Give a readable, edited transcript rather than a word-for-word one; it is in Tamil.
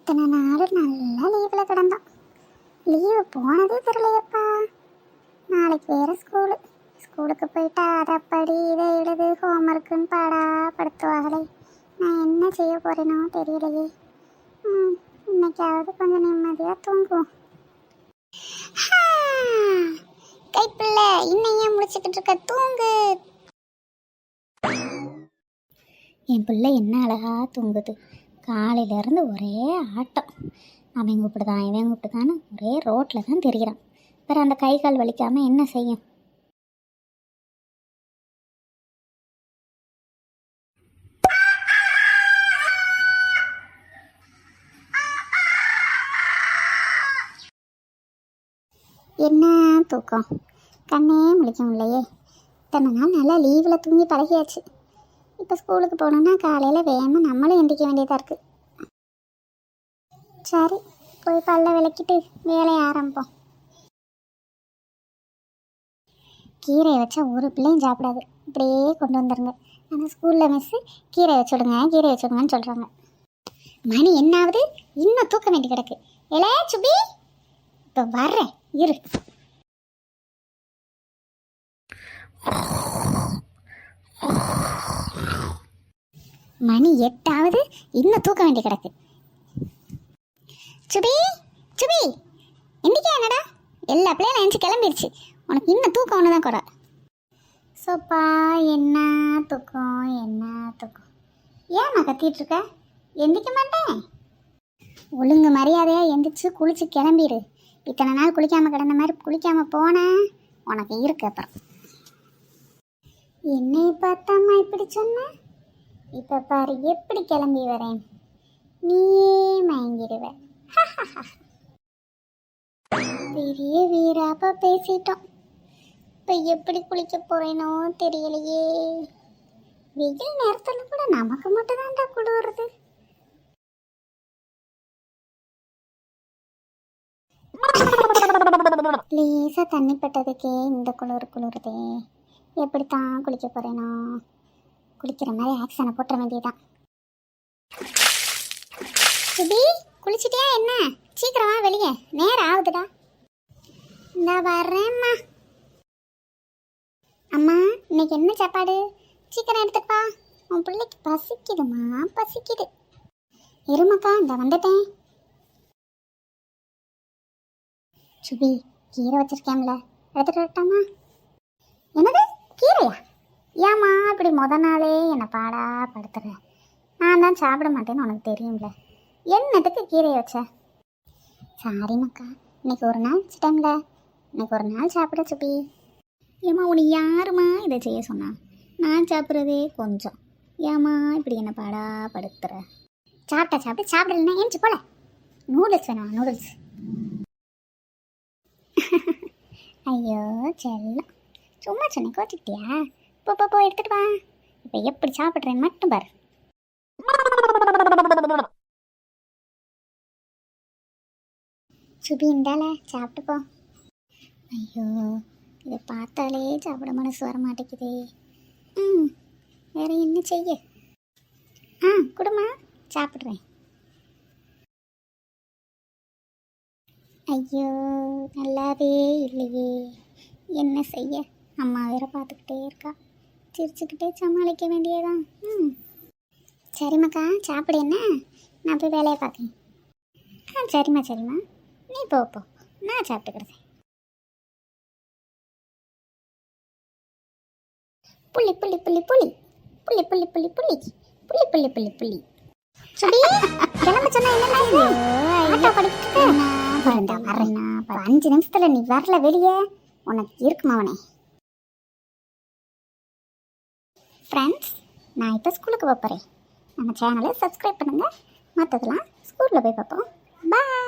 இத்தனை நாள் நல்லா லீவில் கிடந்தோம். லீவு போனதே தெரியலையப்பா. நாளைக்கு வேறு ஸ்கூலுக்கு போயிட்டா அதை படி இதை எழுது ஹோம்ஒர்க்குன்னு படுத்துவாங்களே. நான் என்ன செய்ய போகிறேனோ தெரியலையே. இன்னைக்காவது கொஞ்சம் நிம்மதியாக தூங்குவோம். கைப்பிள்ளை இன்னையே முடிச்சுக்கிட்டு இருக்க, தூங்கு. என் பிள்ளை என்ன அழகா தூங்குது. காலையிலேருந்து ஒரே ஆட்டம். அவன் கூப்பிடுதான் இவன் கூப்பிடுதான்னு ஒரே ரோட்டில் தான் தெரிகிறான். வேறு அந்த கை கால் வலிக்காமல் என்ன செய்யும்? என்ன தூக்கம், கண்ணே முழிக்க முடியலையே. இத்தனை நாள் நல்லா லீவில் தூங்கி பழகியாச்சு. இப்போ ஸ்கூலுக்கு போகணுன்னா காலையில் வேகமாக நம்மளும் எந்திரிக்க வேண்டியதாக இருக்குது. சரி, போய் பல்ல விளக்கிட்டு வேலையை ஆரம்பிப்போம். கீரையை வச்சா ஒரு பிள்ளையும் சாப்பிடாது, இப்படியே கொண்டு வந்துடுங்க. ஆனால் ஸ்கூலில் மிஸ்ஸு கீரை வச்சுடுங்கன்னு சொல்கிறாங்க. மணி என்னாவது, இன்னும் தூக்க வேண்டி கிடக்கு. ஏலே சுபி, இப்போ வர்றேன் இரு. மணி 8ஆவது, இன்னும் தூக்க வேண்டி கிடக்கு. சுபி எந்திக்கா, என்னடா எல்லா பிள்ளையும் நினச்சி கிளம்பிடுச்சு. உனக்கு இன்னும் தூக்கம் ஒன்று தான் கூட. சோப்பா, என்ன தூக்கம். ஏம்மா கத்திட்டுருக்க? எந்திக்க மாட்டேன். ஒழுங்கு மரியாதையாக எந்திரிச்சு குளிச்சு கிளம்பிடு. இத்தனை நாள் குளிக்காமல் கிடந்த மாதிரி குளிக்காமல் போனேன், உனக்கு இருக்கு அப்புறம். என்னை பார்த்தாம்மா இப்படி சொன்ன? இப்போ பாரு எப்படி கிளம்பி வரேன், நீயே மயங்கிடுவ. பெரிய வீராப்பா பேசிட்டோம். இப்போ எப்படி குளிக்க போறேனோ தெரியலையே. வெயில் நேரத்தில் கூட நமக்கு மட்டும் தான்டா குளிருது. லேசாக தண்ணி பட்டதுக்கே இந்த குளிருதே. எப்படித்தான் குளிக்க போறேனோ. குளிக்கிற மாதிரி ஆக்ஷனை போட்டுற வேண்டியதான். சுபி, குளிச்சிட்டியா என்ன? சீக்கிரமா வெளியே, நேரம் ஆகுதுடா. இந்த வர்றேம்மா. அம்மா, இன்னைக்கு என்ன சாப்பாடு? சீக்கிரம் எடுத்துப்பா, உன் பிள்ளைக்கு பசிக்குதுமா, பசிக்குது. இருமாக்கா, இந்த வந்துட்டேன். சுபி, கீரை வச்சிருக்கேன்ல, எடுத்துட்டு வரட்டாமா? என்னது கீரையா? ஏம்மா இப்படி நாளே என்னை பாடா படுத்துற? நான் தான் சாப்பிட மாட்டேன்னு உனக்கு தெரியும்ல, என்னத்துக்கு கீரையை வச்ச? சாரிம்மாக்கா, இன்னைக்கு ஒரு நாள் வச்சிட்டேன்ல, இன்னைக்கு ஒரு நாள் சாப்பிட. சுபி, ஏம்மா உனக்கு யாருமா இதை செய்ய சொன்னா? நான் சாப்பிட்றதே கொஞ்சம், ஏம்மா இப்படி என்னை பாடா படுத்துற? சாப்பிடலன்னா ஏஞ்சி போல. நூடுல்ஸ் வேணாம், நூடுல்ஸ். ஐயோ செல்லம், சும்மா சொன்னேன், கோச்சிக்கிட்டியா? போ எடுத்துட்டு வா. இப்போ எப்படி சாப்பிட்றேன்னு மட்டும் பாரு. சுபி, இந்தால சாப்பிட்டு போ. ஐயோ, இதை பார்த்தாலே சாப்பிட மனசு வர மாட்டேங்குதே. வேற என்ன செய்ய? குடுமா, சாப்பிட்றேன். ஐயோ, நல்லாவே இல்லையே, என்ன செய்ய? அம்மா வேற பார்த்துக்கிட்டே இருக்கா, சிரிச்சுக்கிட்டே சமாளிக்க வேண்டியதான். சரிம்மாக்கா, சாப்பிடு. என்ன, நான் போய் வேலையை பார்க்கேன். சரிம்மா, நீ போ, நான் சாப்பிட்டுக்கிறேன். புள்ளி புள்ளி புள்ளி புள்ளி புள்ளி புள்ளி புள்ளி புள்ளி புள்ளி புள்ளி புள்ளி புள்ளி. சுபி, கிளம்ப சொன்னா என்ன? ஆட்டோ படிக்கிட்டு 5 நிமிஷத்துல நீ வரல வெளியே, உனக்கு இருக்குமா அவனே? ஃப்ரெண்ட்ஸ், நான் இப்போ ஸ்கூலுக்கு போகிறேன். நம்ம சேனலை சப்ஸ்கிரைப் பண்ணுங்கள். மற்றதெல்லாம் ஸ்கூலில் போய் பார்ப்போம். பாய்.